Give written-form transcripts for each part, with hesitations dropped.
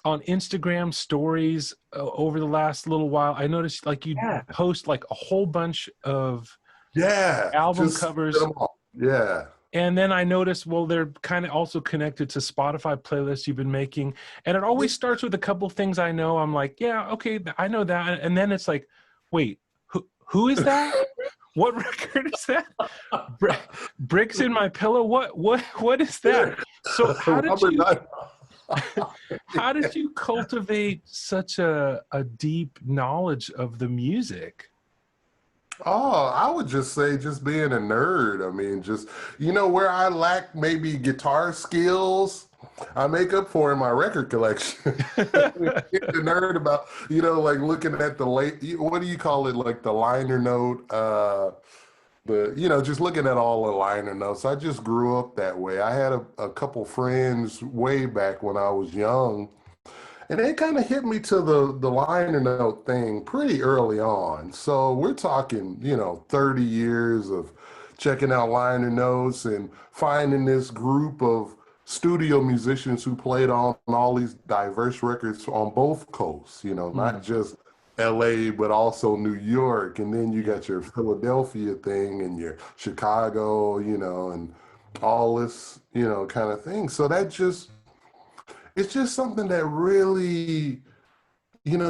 on Instagram stories over the last little while. I noticed like you post like a whole bunch of album just covers. Yeah. And then I noticed, well, they're kind of also connected to Spotify playlists you've been making. And it always starts with a couple things I know. I'm like, yeah, okay, I know that. And then it's like, wait, who is that? What record is that? Bricks in My Pillow? What is that? So how did you cultivate such a deep knowledge of the music? Oh, I would just say just being a nerd. I mean, just, where I lack maybe guitar skills, I make up for in my record collection. The nerd about, like looking at the what do you call it? Like the liner note, just looking at all the liner notes. I just grew up that way. I had a couple friends way back when I was young, and they kind of hit me to the liner note thing pretty early on. So we're talking, 30 years of checking out liner notes and finding this group of studio musicians who played on all these diverse records on both coasts, not just LA, but also New York. And then you got your Philadelphia thing and your Chicago, and all this, kind of thing. So it's just something that really,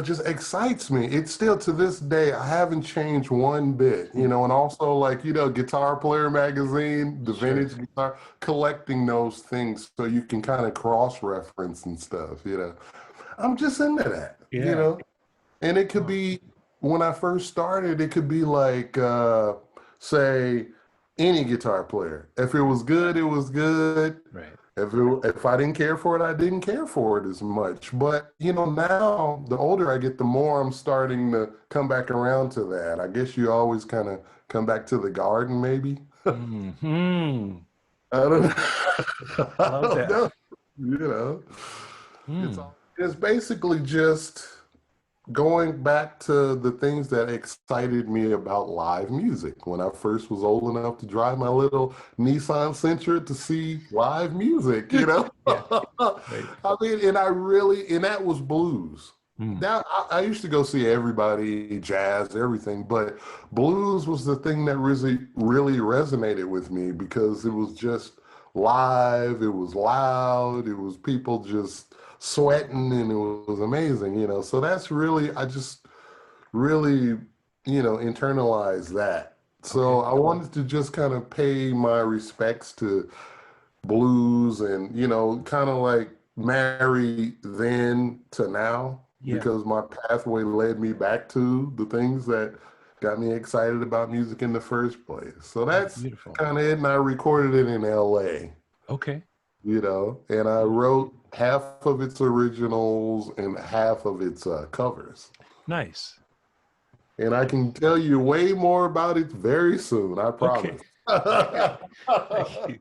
just excites me. It's still to this day, I haven't changed one bit, and also like, Guitar Player magazine, the vintage guitar, collecting those things so you can kind of cross-reference and stuff, I'm just into that, and it could be, when I first started, it could be like, say, any guitar player. If it was good, it was good. Right. If I didn't care for it, I didn't care for it as much. But, now the older I get, the more I'm starting to come back around to that. I guess you always kind of come back to the garden, maybe. Mm-hmm. I don't know. I don't know. It's basically just going back to the things that excited me about live music when I first was old enough to drive my little Nissan Sentra to see live music, Right. I mean, and that was blues. Now, I used to go see everybody, jazz, everything, but blues was the thing that really resonated with me because it was just live, it was loud, it was people just sweating, and it was amazing, So that's I just really, internalized that. So I wanted to just kind of pay my respects to blues and, kind of like marry then to now because my pathway led me back to the things that got me excited about music in the first place. So that's kind of it. And I recorded it in LA. Okay. And I wrote half of its originals and half of its covers. Nice. And I can tell you way more about it very soon, I promise. Okay.